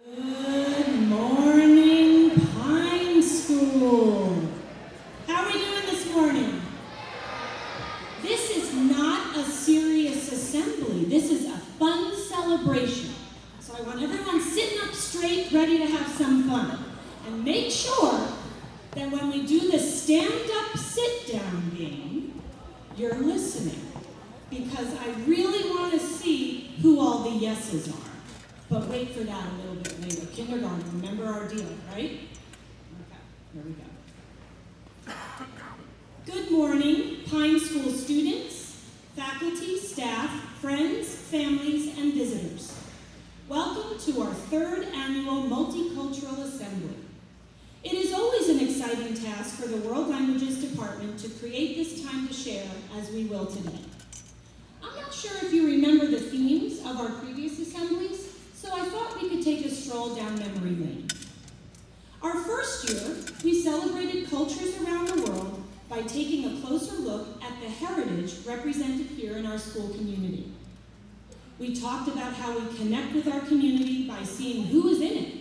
Good morning, Pine School. How are we doing this morning? This is not a serious assembly. This is a fun celebration. So I want everyone sitting up straight, ready to have some fun. And make sure that when we do the stand-up, sit-down game, you're listening. Because I really want to see who all the yeses are. But wait for that a little bit later. Kindergarten, remember our deal, right? Okay, here we go. Good morning, Pine School students, faculty, staff, friends, families, and visitors. Welcome to our third annual Multicultural Assembly. It is always an exciting task for the World Languages Department to create this time to share as we will today. I'm not sure if you remember the themes of our previous assemblies, so I thought we could take a stroll down memory lane. Our first year, we celebrated cultures around the world by taking a closer look at the heritage represented here in our school community. We talked about how we connect with our community by seeing who is in it.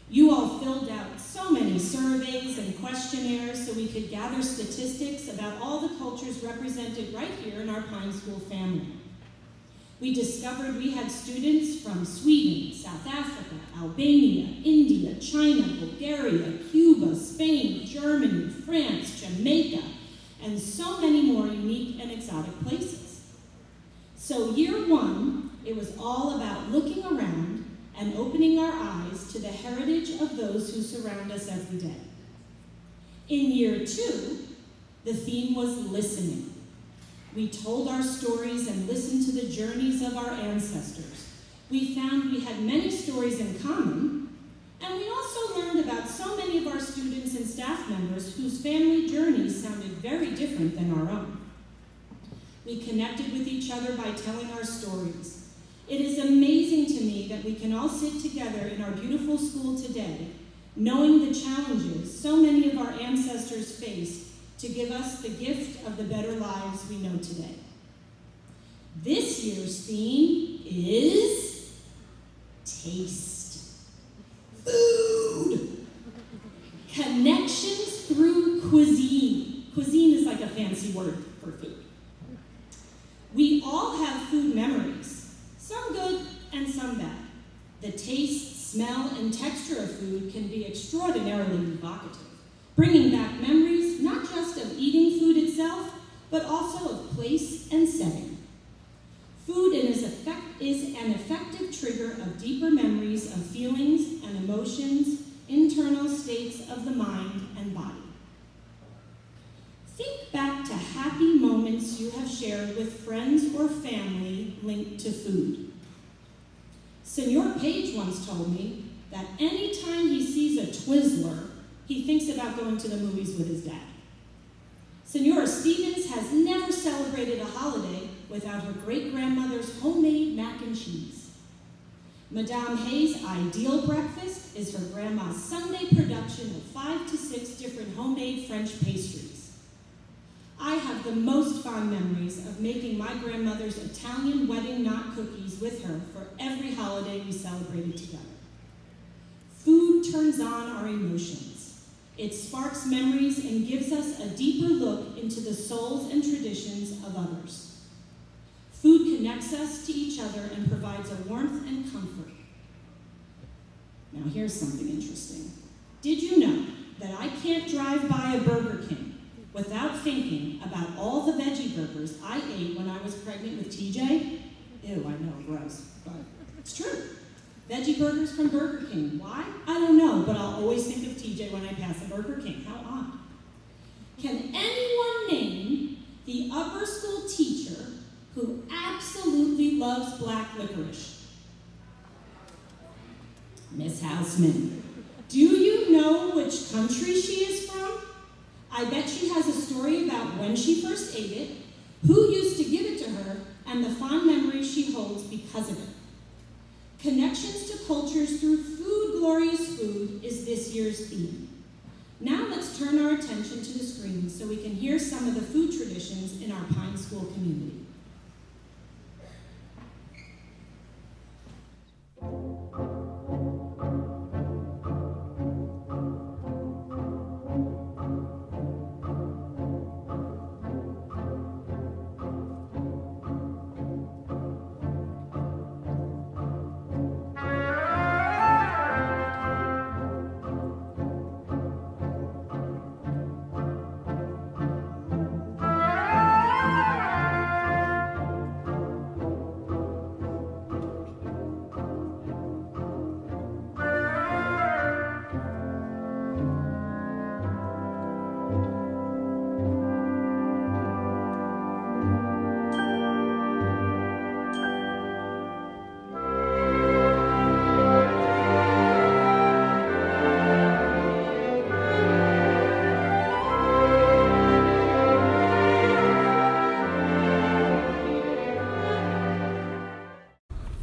You all filled out so many surveys and questionnaires so we could gather statistics about all the cultures represented right here in our Pine School family. We discovered we had students from Sweden, South Africa, Albania, India, China, Bulgaria, Cuba, Spain, Germany, France, Jamaica, and so many more unique and exotic places. So year one, it was all about looking around and opening our eyes to the heritage of those who surround us every day. In year two, the theme was listening. We told our stories and listened to the journeys of our ancestors. We found we had many stories in common, and we also learned about so many of our students and staff members whose family journeys sounded very different than our own. We connected with each other by telling our stories. It is amazing to me that we can all sit together in our beautiful school today, knowing the challenges so many of our ancestors faced to give us the gift of the better lives we know today. This year's theme is taste. Food. Connections through cuisine. Cuisine is like a fancy word for food. We all have food memories, some good and some bad. The taste, smell, and texture of food can be extraordinarily evocative, bringing back memories not just of eating food itself, but also of place and setting. Food is an effective trigger of deeper memories of feelings and emotions, internal states of the mind and body. Think back to happy moments you have shared with friends or family linked to food. Senor Page once told me that anytime he sees a Twizzler, he thinks about going to the movies with his dad. Senora Stevens has never celebrated a holiday without her great-grandmother's homemade mac and cheese. Madame Hayes' ideal breakfast is her grandma's Sunday production of 5 to 6 different homemade French pastries. I have the most fond memories of making my grandmother's Italian wedding knot cookies with her for every holiday we celebrated together. Food turns on our emotions. It sparks memories and gives us a deeper look into the souls and traditions of others. Food connects us to each other and provides a warmth and comfort. Now here's something interesting. Did you know that I can't drive by a Burger King without thinking about all the veggie burgers I ate when I was pregnant with TJ? Ew, I know, gross, but it's true. Veggie burgers from Burger King. Why? I don't know, but I'll always think of TJ when I pass a Burger King. How odd. Can anyone name the upper school teacher who absolutely loves black licorice? Miss Houseman. Do you know which country she is from? I bet she has a story about when she first ate it, who used to give it to her, and the fond memories she holds because of it. Connections to cultures through food, glorious food, is this year's theme. Now let's turn our attention to the screen so we can hear some of the food traditions in our Pine School community.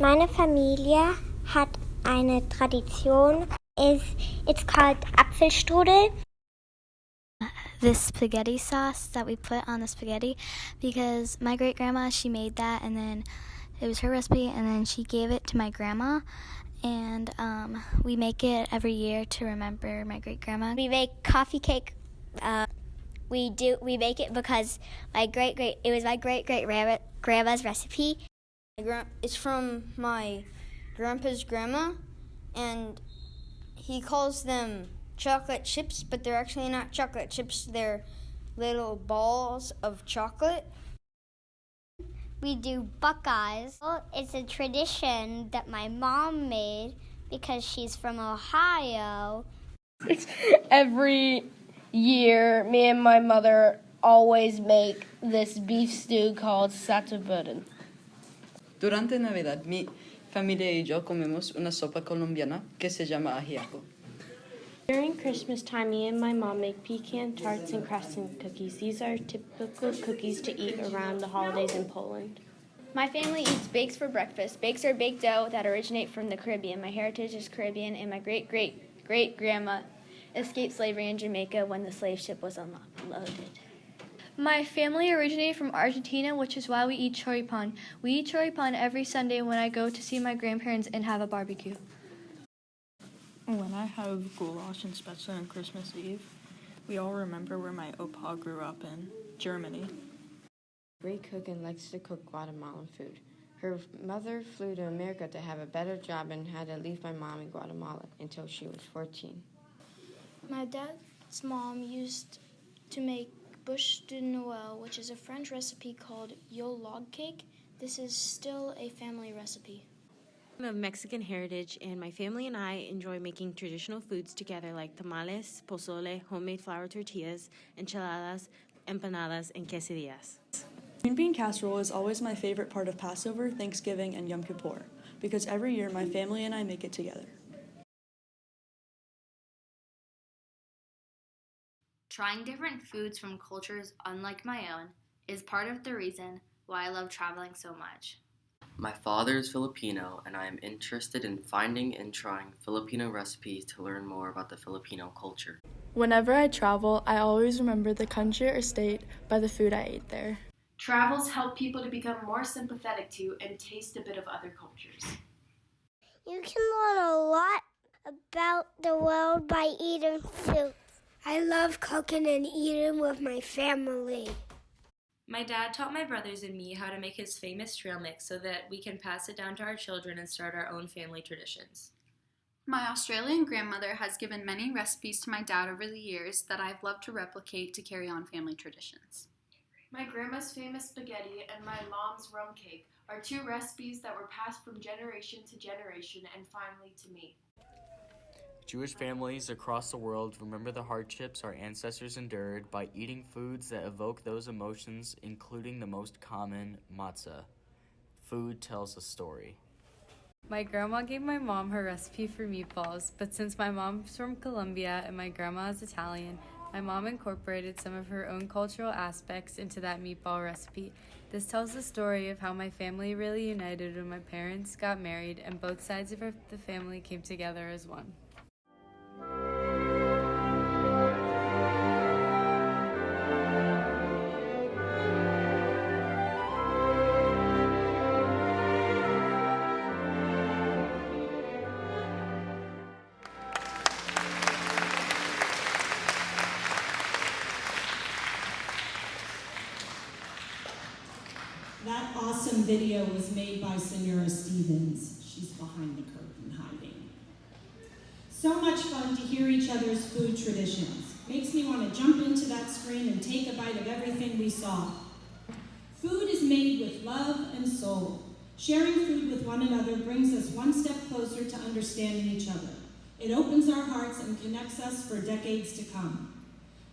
Meine Familie hat eine Tradition. It's called Apfelstrudel. This spaghetti sauce that we put on the spaghetti, because my great grandma, she made that, and then it was her recipe, and then she gave it to my grandma, and we make it every year to remember my great grandma. We make coffee cake. We make it because it was my great grandma's recipe. It's from my grandpa's grandma, and he calls them chocolate chips, but they're actually not chocolate chips. They're little balls of chocolate. We do Buckeyes. Well, it's a tradition that my mom made because she's from Ohio. Every year, me and my mother always make this beef stew called satterburden. Durante Navidad, mi familia y yo comemos una sopa colombiana que se llama ajiaco. During Christmas time, me and my mom make pecan tarts and crescent cookies. These are typical cookies to eat around the holidays in Poland. My family eats bakes for breakfast. Bakes are baked dough that originate from the Caribbean. My heritage is Caribbean, and my great-great-great-grandma escaped slavery in Jamaica when the slave ship was unloaded. My family originated from Argentina, which is why we eat choripan. We eat choripan every Sunday when I go to see my grandparents and have a barbecue. When I have goulash and spätzle on Christmas Eve, we all remember where my opa grew up in, Germany. Great cook and likes to cook Guatemalan food. Her mother flew to America to have a better job and had to leave my mom in Guatemala until she was 14. My dad's mom used to make bûche de Noël, which is a French recipe called Yule log cake. This is still a family recipe. I'm of Mexican heritage, and my family and I enjoy making traditional foods together like tamales, pozole, homemade flour tortillas, enchiladas, empanadas, and quesadillas. Green bean casserole is always my favorite part of Passover, Thanksgiving, and Yom Kippur, because every year my family and I make it together. Trying different foods from cultures unlike my own is part of the reason why I love traveling so much. My father is Filipino, and I am interested in finding and trying Filipino recipes to learn more about the Filipino culture. Whenever I travel, I always remember the country or state by the food I ate there. Travels help people to become more sympathetic to and taste a bit of other cultures. You can learn a lot about the world by eating food. I love cooking and eating with my family. My dad taught my brothers and me how to make his famous trail mix so that we can pass it down to our children and start our own family traditions. My Australian grandmother has given many recipes to my dad over the years that I've loved to replicate to carry on family traditions. My grandma's famous spaghetti and my mom's rum cake are two recipes that were passed from generation to generation and finally to me. Jewish families across the world remember the hardships our ancestors endured by eating foods that evoke those emotions, including the most common, matzah. Food tells a story. My grandma gave my mom her recipe for meatballs, but since my mom's from Colombia and my grandma is Italian, my mom incorporated some of her own cultural aspects into that meatball recipe. This tells the story of how my family really united when my parents got married and both sides of the family came together as one. That awesome video was made by Senora Stevens. She's behind the curtain hiding. So much fun to hear each other's food traditions. Makes me want to jump into that screen and take a bite of everything we saw. Food is made with love and soul. Sharing food with one another brings us one step closer to understanding each other. It opens our hearts and connects us for decades to come.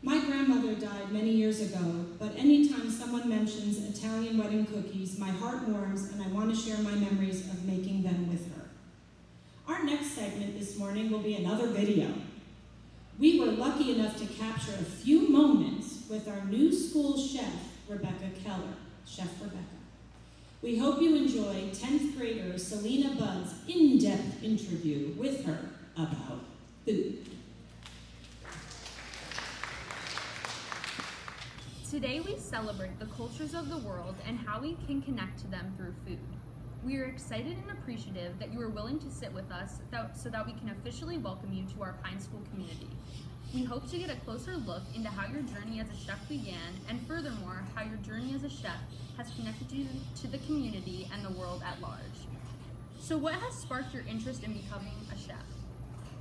My grandmother died many years ago, but anytime someone mentions Italian wedding cookies, my heart warms and I want to share my memories of making them with her. Our next segment this morning will be another video. We were lucky enough to capture a few moments with our new school chef, Rebecca Keller. Chef Rebecca. We hope you enjoy 10th grader Selena Budd's in-depth interview with her about food. Today we celebrate the cultures of the world and how we can connect to them through food. We are excited and appreciative that you are willing to sit with us so that we can officially welcome you to our Pine School community. We hope to get a closer look into how your journey as a chef began, and furthermore, how your journey as a chef has connected you to the community and the world at large. So what has sparked your interest in becoming a chef?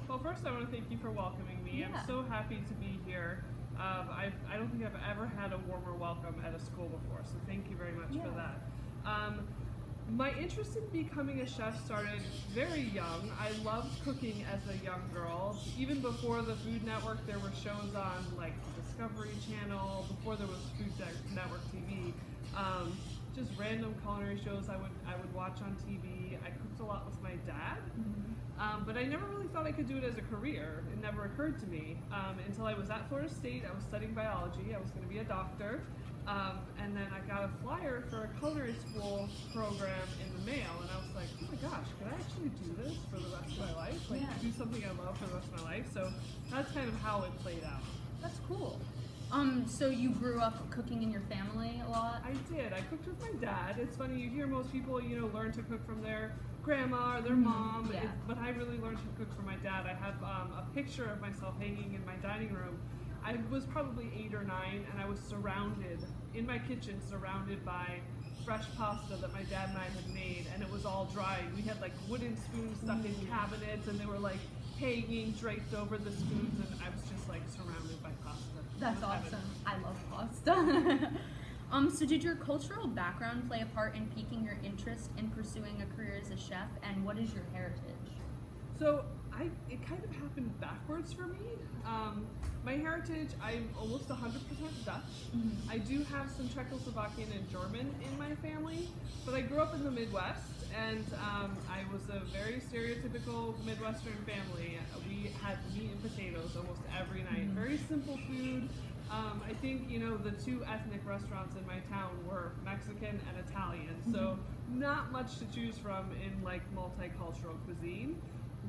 Well, first I want to thank you for welcoming me. Yeah. I'm so happy to be here. I don't think I've ever had a warmer welcome at a school before, so thank you very much for that. My interest in becoming a chef started very young. I loved cooking as a young girl. Even before the Food Network, there were shows on like the Discovery Channel, before there was Food Network TV. Just random culinary shows I would watch on TV. I cooked a lot with my dad, but I never really thought I could do it as a career. It never occurred to me until I was at Florida State. I was studying biology. I was going to be a doctor. And then I got a flyer for a culinary school program in the mail, and I was like, oh my gosh, could I actually do this for the rest of my life? Like, do something I love for the rest of my life? So that's kind of how it played out. That's cool. So you grew up cooking in your family a lot? I did. I cooked with my dad. It's funny, you hear most people, learn to cook from their grandma or their mom, but I really learned to cook from my dad. I have a picture of myself hanging in my dining room. I was probably 8 or 9, and I was surrounded, in my kitchen, surrounded by fresh pasta that my dad and I had made, and it was all dry. We had like wooden spoons stuck in cabinets, and they were like hanging, draped over the spoons, and I was just like surrounded by pasta. That's awesome. I love pasta. So did your cultural background play a part in piquing your interest in pursuing a career as a chef, and what is your heritage? So it kind of happened backwards for me. My heritage, I'm almost 100% Dutch. I do have some Czechoslovakian and German in my family, but I grew up in the Midwest, and I was a very stereotypical Midwestern family. We had meat and potatoes almost every night. Very simple food. I think, the two ethnic restaurants in my town were Mexican and Italian, so not much to choose from in like multicultural cuisine.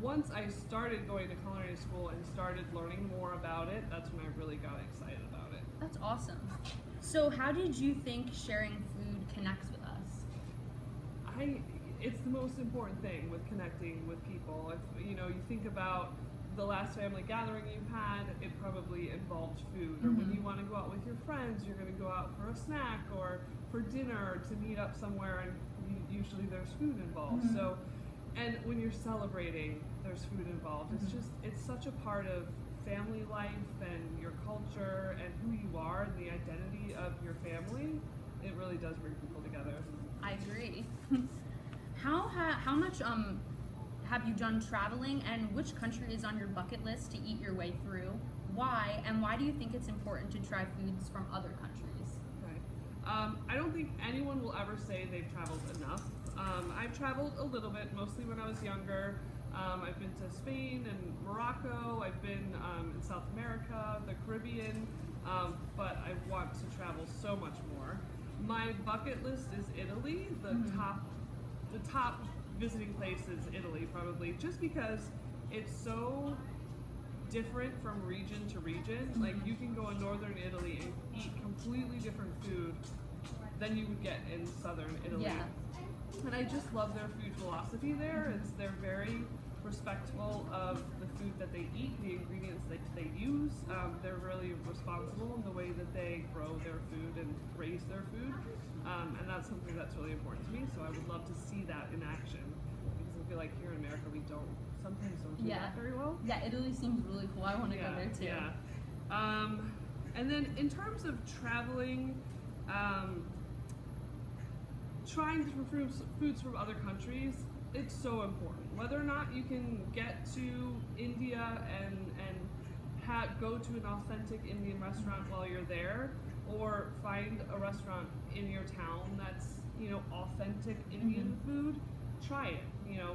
Once I started going to culinary school and started learning more about it, that's when I really got excited about it. That's awesome. So how did you think sharing food connects with us? It's the most important thing with connecting with people. If you think about the last family gathering you've had, it probably involved food. Or when you want to go out with your friends, you're going to go out for a snack or for dinner to meet up somewhere, and usually there's food involved. So. And when you're celebrating, there's food involved. It's such a part of family life and your culture and who you are and the identity of your family. It really does bring people together. I agree. How much have you done traveling, and which country is on your bucket list to eat your way through? Why, and why do you think it's important to try foods from other countries? Right. I don't think anyone will ever say they've traveled enough. I've traveled a little bit, mostly when I was younger. I've been to Spain and Morocco. I've been in South America, the Caribbean, but I want to travel so much more. My bucket list is Italy. The top visiting place is Italy, probably, just because it's so different from region to region. Like, you can go in northern Italy and eat completely different food than you would get in southern Italy. Yeah. And I just love their food philosophy there. They're very respectful of the food that they eat, the ingredients that they use. They're really responsible in the way that they grow their food and raise their food. And that's something that's really important to me. So I would love to see that in action, because I feel like here in America we sometimes don't do that very well. Yeah, Italy seems really cool. I want to go there too. Yeah. And then in terms of traveling, trying different foods from other countries, it's so important. Whether or not you can get to India and go to an authentic Indian restaurant while you're there, or find a restaurant in your town that's authentic Indian food, try it.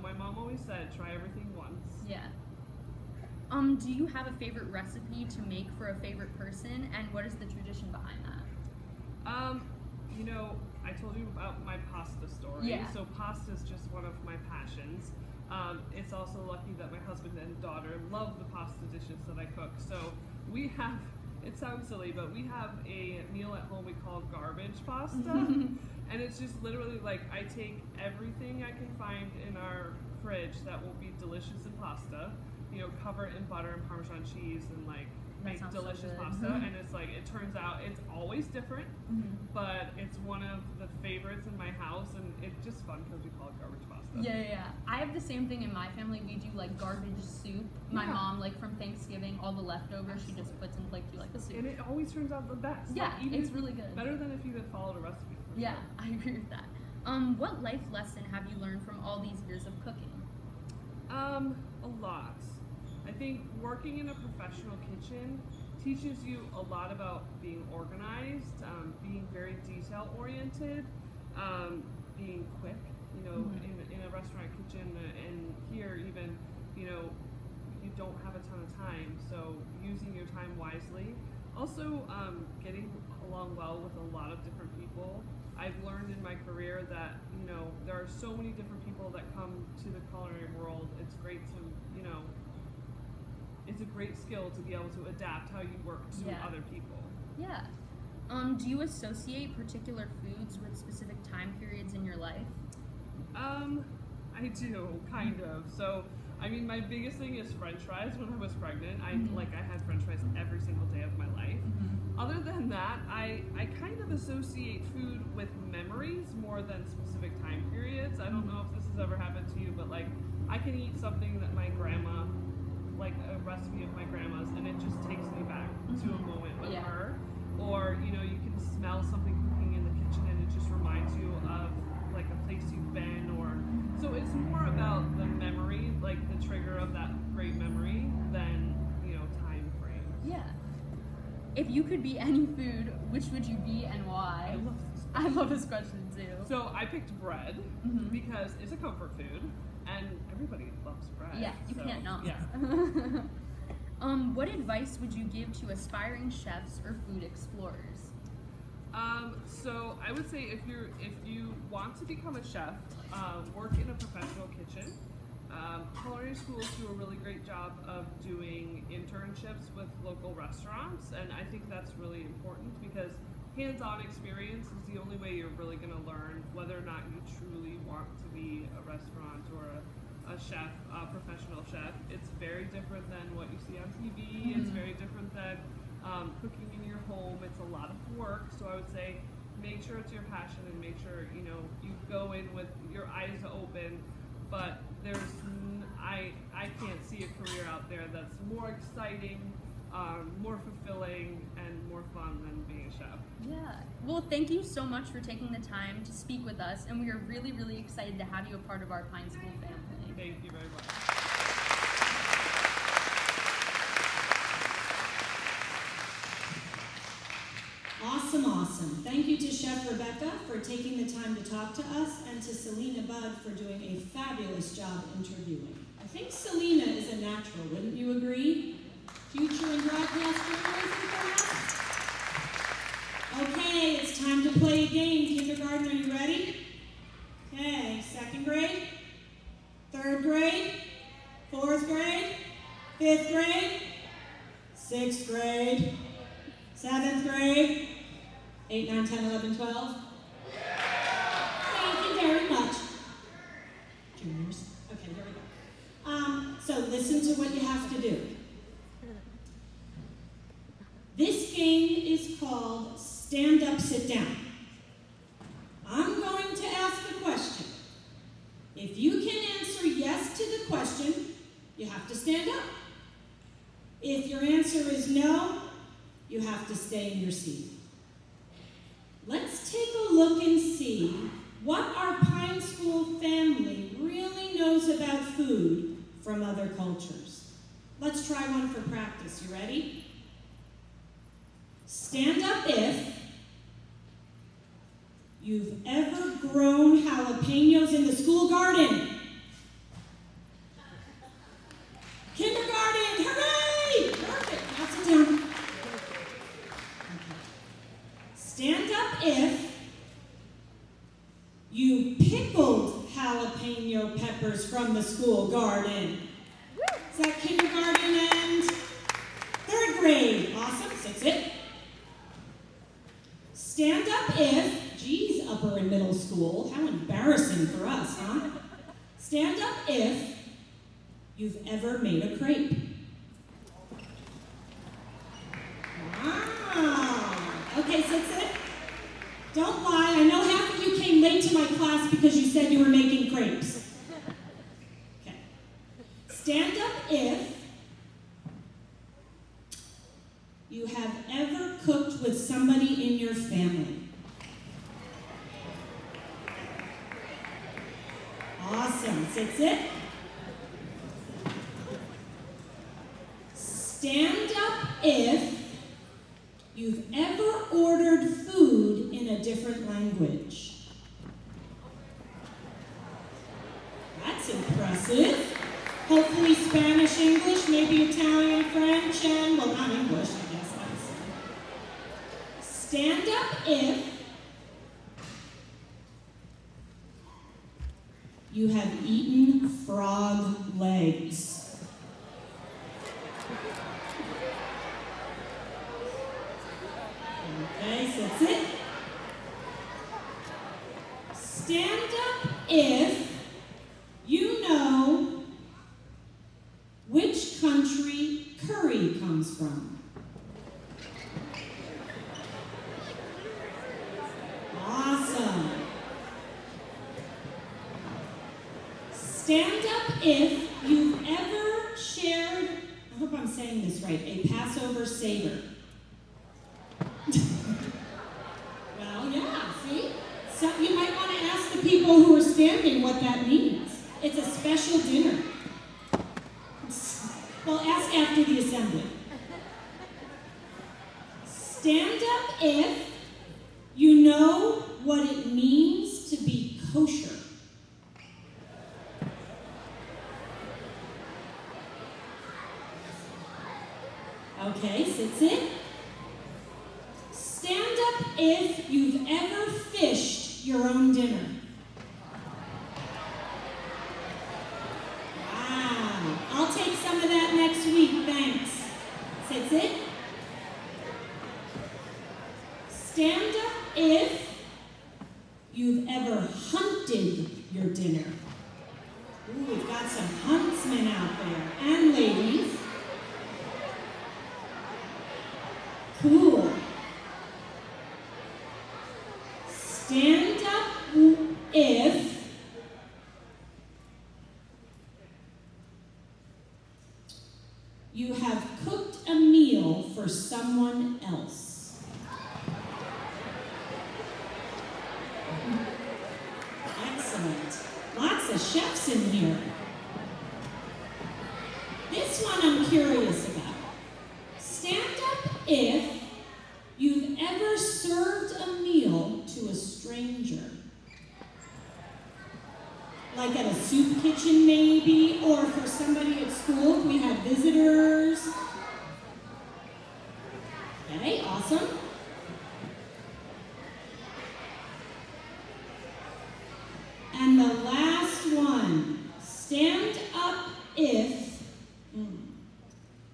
My mom always said, try everything once. Yeah. Do you have a favorite recipe to make for a favorite person, and what is the tradition behind that? I told you about my pasta story. Yeah. So pasta is just one of my passions. It's also lucky that my husband and daughter love the pasta dishes that I cook. So we have, it sounds silly, but we have a meal at home we call garbage pasta. And it's just literally like I take everything I can find in our fridge that will be delicious in pasta, cover it in butter and Parmesan cheese and like make delicious pasta. And it's like, it turns out it's always different, but it's one of the favorites in my house, and it's just fun because we call it garbage pasta. Yeah. I have the same thing in my family. We do like garbage soup. My mom, like from Thanksgiving, all the leftovers she just puts in like do like the soup. And it always turns out the best. Yeah, like, it's really good. Better than if you had followed a recipe. Yeah, I agree with that. What life lesson have you learned from all these years of cooking? A lot. I think working in a professional kitchen teaches you a lot about being organized, being very detail oriented, being quick. In a restaurant kitchen, and here even, you don't have a ton of time, so using your time wisely. Also, getting along well with a lot of different people. I've learned in my career that, there are so many different people that come to the culinary world. It's great to, it's a great skill to be able to adapt how you work to other people. Yeah. Do you associate particular foods with specific time periods in your life? I do, kind of. So, my biggest thing is French fries. When I was pregnant, I had French fries every single day of my life. Other than that, I kind of associate food with memories more than specific time periods. I don't know if this has ever happened to you, but like, I can eat something that my grandma, like a recipe of my grandma's, and it just takes me back to a moment with her. Or, you can smell something cooking in the kitchen and it just reminds you of like a place you've been, or so it's more about the memory, like the trigger of that great memory, than time frame. Yeah. If you could be any food, which would you be and why? I love this question too. So I picked bread because it's a comfort food and everybody loves bread. Yeah, you can't not. Yeah. What advice would you give to aspiring chefs or food explorers? So I would say if you want to become a chef, work in a professional kitchen. Culinary schools do a really great job of doing internships with local restaurants, and I think that's really important because hands-on experience is the only way you're really going to learn whether or not you truly want to be a restaurant or a chef, a professional chef. It's very different than what you see on TV. It's very different than cooking in your home. It's a lot of work, so I would say make sure it's your passion and make sure you go in with your eyes open. But I can't see a career out there that's more exciting, more fulfilling, and more fun than being a chef. Yeah. Well, thank you so much for taking the time to speak with us, and we are really, really excited to have you a part of our Pine School family. Thank you very much. Awesome. Thank you to Chef Rebecca for taking the time to talk to us, and to Selena Budd for doing a fabulous job interviewing. I think Selena is a natural, wouldn't you agree? Future in broadcast journalism, perhaps? Okay, it's time to play a game. Kindergarten, are you ready? Okay, second grade, third grade, fourth grade, fifth grade, sixth grade, seventh grade, 8, 9, 10, 11, 12. Thank you very much. Juniors. Okay, here we go. So listen to what you have to do. This game is called Stand Up, Sit Down. I'm going to ask a question. If you can answer yes to the question, you have to stand up. If your answer is no, you have to stay in your seat. Let's take a look and see what our Pine School family really knows about food from other cultures. Let's try one for practice. You ready? Stand up if you've ever grown jalapenos in the school garden. Kindergarten, hooray! Perfect, now sit down. Stand up if jalapeno peppers from the school garden. Is that kindergarten and 3rd grade? Awesome, sit. Stand up if, geez, upper and middle school, how embarrassing for us, huh? Stand up if you've ever made a crepe. Wow. Okay, sit. Don't lie. I know half of you came late to my class because you said you were making crepes. Okay. Stand up if you have ever cooked with somebody in your family. Awesome. Sit. Stand up if you've ever ordered food in a different language. That's impressive. Hopefully Spanish, English, maybe Italian, French, and, well, not English, I guess that's. Stand up if you have eaten frog legs. Okay, sit. Stand up if you know which country curry comes from. Awesome. Stand up if you've ever shared, I hope I'm saying this right, a Passover Seder. Well, yeah, see? So you might want to ask the people who are standing what that means. It's a special dinner. Well, ask after the assembly. Stand up if you know what it means to be kosher. Okay, sit. Stand up if you've ever fished your own dinner. Wow. I'll take some of that next week, thanks. Sit. Stand up if you've ever hunted your dinner. Ooh, we've got some huntsmen out there. And ladies. Cool. Stand up if you have cooked a meal for someone else. Excellent. Lots of chefs in here. This one I'm curious about. Stand up if you've ever served a meal to a stranger. Like at a soup kitchen maybe, or for somebody at school if we had visitors. Okay, awesome. And the last one, stand up if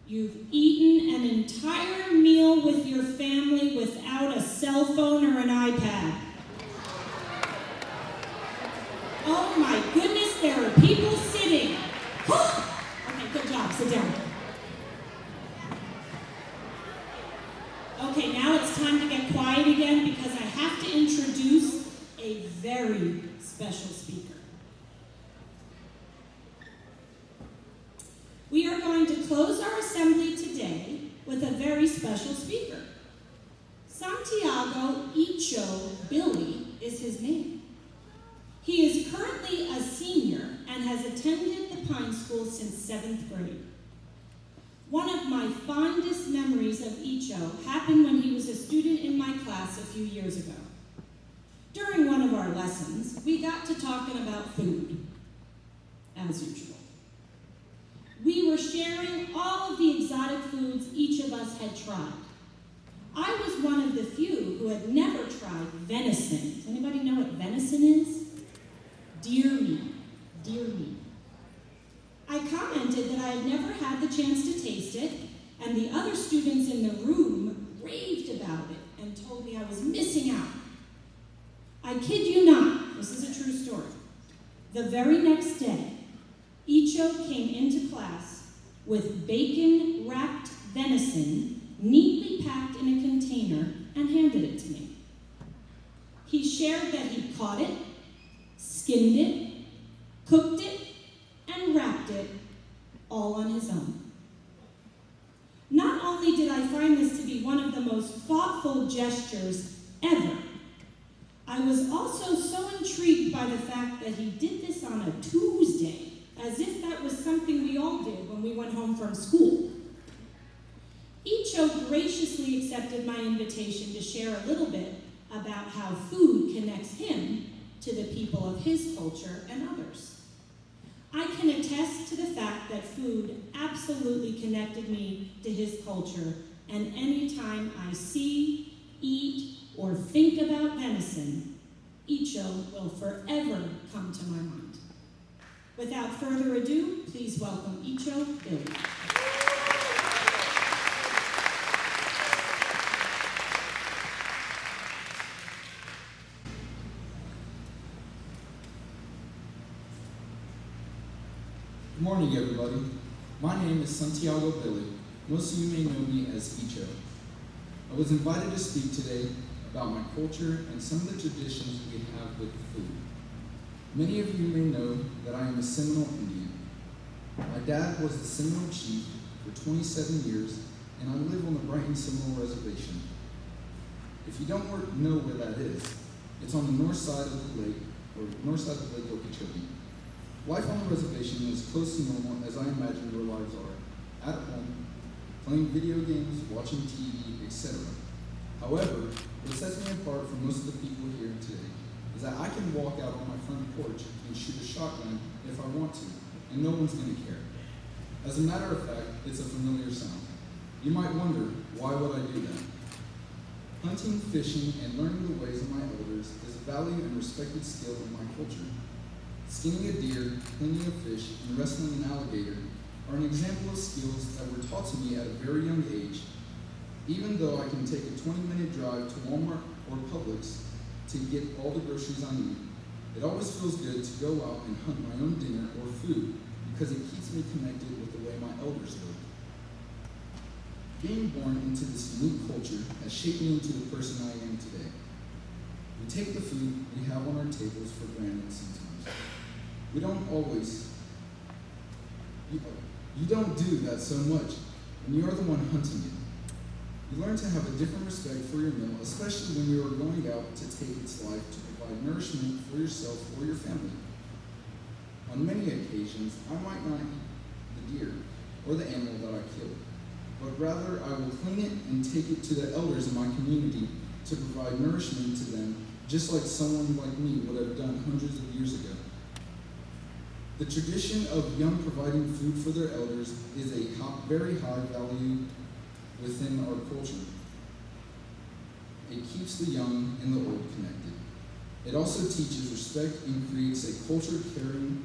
you've eaten an entire meal with your family without a cell phone or an iPad. Oh my goodness, there are people sitting. Okay, good job, sit down. Okay, now it's time to get quiet again because I have to introduce a very special speaker. We are going to close our assembly today with a very special speaker. Santiago Icho Billy is his name. He is currently a senior and has attended the Pine School since 7th grade. One of my fondest memories of Icho happened when he was a student in my class a few years ago. During one of our lessons, we got to talking about food, as usual. We were sharing all of the exotic foods each of us had tried. I was one of the few who had never tried venison. Does anybody know what venison is? Deer meat. deer meat. I commented that I had never had the chance to taste it, and the other students in the room raved about it and told me I was missing out. I kid you not, this is a true story. The very next day, Icho came into class with bacon-wrapped venison neatly packed in a container and handed it to me. He shared that he caught it, skinned it, cooked it, and wrapped it all on his own. Not only did I find this to be one of the most thoughtful gestures ever, I was also so intrigued by the fact that he did this on a Tuesday, as if that was something we all did when we went home from school. Icho graciously accepted my invitation to share a little bit about how food connects him to the people of his culture and others. I can attest to the fact that food absolutely connected me to his culture, and anytime I see, eat, or think about venison, Icho will forever come to my mind. Without further ado, please welcome Icho Billy. Good morning, everybody. My name is Santiago Billy. Most of you may know me as Icho. I was invited to speak today about my culture and some of the traditions we have with food. Many of you may know that I am a Seminole Indian. My dad was the Seminole chief for 27 years, and I live on the Brighton Seminole Reservation. If you don't know where that is, it's on the north side of the lake, or north side of Lake Okeechobee. Life on the reservation is close to normal as I imagine your lives are, at home, playing video games, watching TV, etc. However, what sets me apart from most of the people here today is that I can walk out on my front porch and shoot a shotgun if I want to, and no one's going to care. As a matter of fact, it's a familiar sound. You might wonder, why would I do that? Hunting, fishing, and learning the ways of my elders is a valued and respected skill in my culture. Skinning a deer, cleaning a fish, and wrestling an alligator are an example of skills that were taught to me at a very young age. Even though I can take a 20-minute drive to Walmart or Publix to get all the groceries I need, it always feels good to go out and hunt my own dinner or food because it keeps me connected with the way my elders lived. Being born into this unique culture has shaped me into the person I am today. We take the food we have on our tables for granted sometimes. We don't always, you don't do that so much when you are the one hunting it. You learn to have a different respect for your meal, especially when you are going out to take its life to provide nourishment for yourself or your family. On many occasions, I might not eat the deer or the animal that I killed, but rather I will clean it and take it to the elders in my community to provide nourishment to them, just like someone like me would have done hundreds of years ago. The tradition of young providing food for their elders is a very high value within our culture. It keeps the young and the old connected. It also teaches respect and creates a culture of caring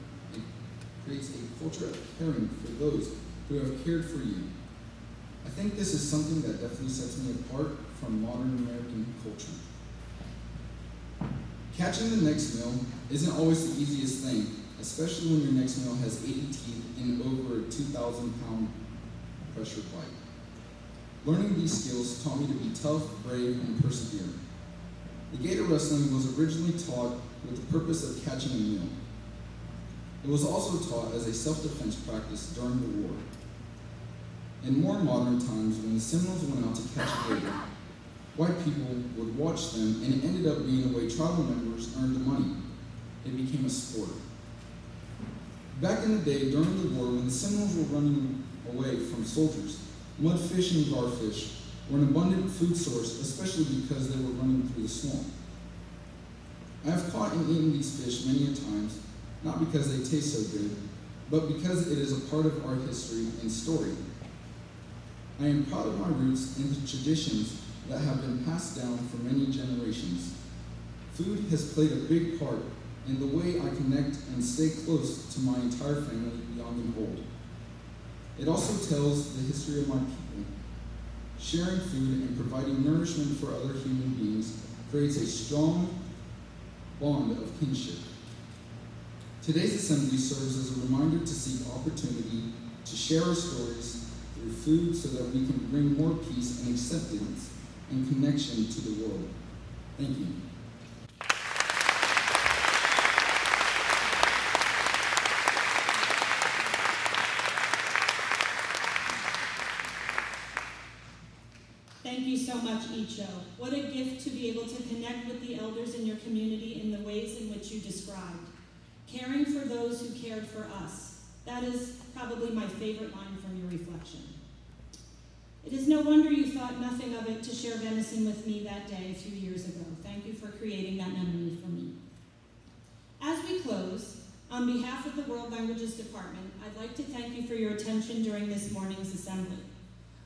for those who have cared for you. I think this is something that definitely sets me apart from modern American culture. Catching the next meal isn't always the easiest thing, especially when your next meal has 80 teeth and over a 2,000-pound pressure bite. Learning these skills taught me to be tough, brave, and persevere. The gator wrestling was originally taught with the purpose of catching a meal. It was also taught as a self-defense practice during the war. In more modern times, when the Seminoles went out to catch a gator, white people would watch them, and it ended up being a way tribal members earned the money. It became a sport. Back in the day, during the war, when the Seminoles were running away from soldiers, mudfish and garfish were an abundant food source, especially because they were running through the swamp. I have caught and eaten these fish many a times, not because they taste so good, but because it is a part of our history and story. I am proud of my roots and the traditions that have been passed down for many generations. Food has played a big part and the way I connect and stay close to my entire family young and old. It also tells the history of my people. Sharing food and providing nourishment for other human beings creates a strong bond of kinship. Today's assembly serves as a reminder to seek opportunity to share our stories through food so that we can bring more peace and acceptance and connection to the world. Thank you. Thank you so much, Icho. What a gift to be able to connect with the elders in your community in the ways in which you described. Caring for those who cared for us. That is probably my favorite line from your reflection. It is no wonder you thought nothing of it to share venison with me that day a few years ago. Thank you for creating that memory for me. As we close, on behalf of the World Languages Department, I'd like to thank you for your attention during this morning's assembly.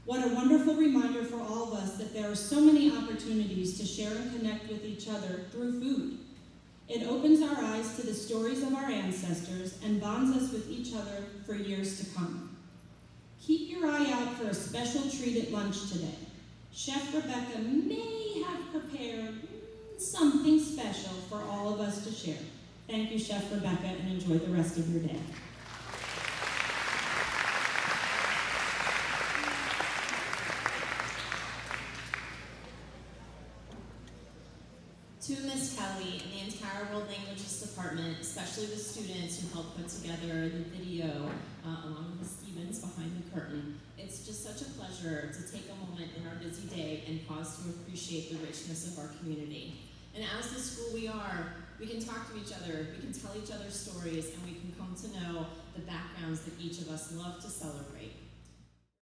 What a wonderful reminder for all of us that there are so many opportunities to share and connect with each other through food. It opens our eyes to the stories of our ancestors and bonds us with each other for years to come. Keep your eye out for a special treat at lunch today. Chef Rebecca may have prepared something special for all of us to share. Thank you, Chef Rebecca, and enjoy the rest of your day. To Ms. Kelly and the entire World Languages Department, especially the students who helped put together the video, along with Ms. Stevens behind the curtain. It's just such a pleasure to take a moment in our busy day and pause to appreciate the richness of our community. And as the school we are, we can talk to each other, we can tell each other stories, and we can come to know the backgrounds that each of us love to celebrate.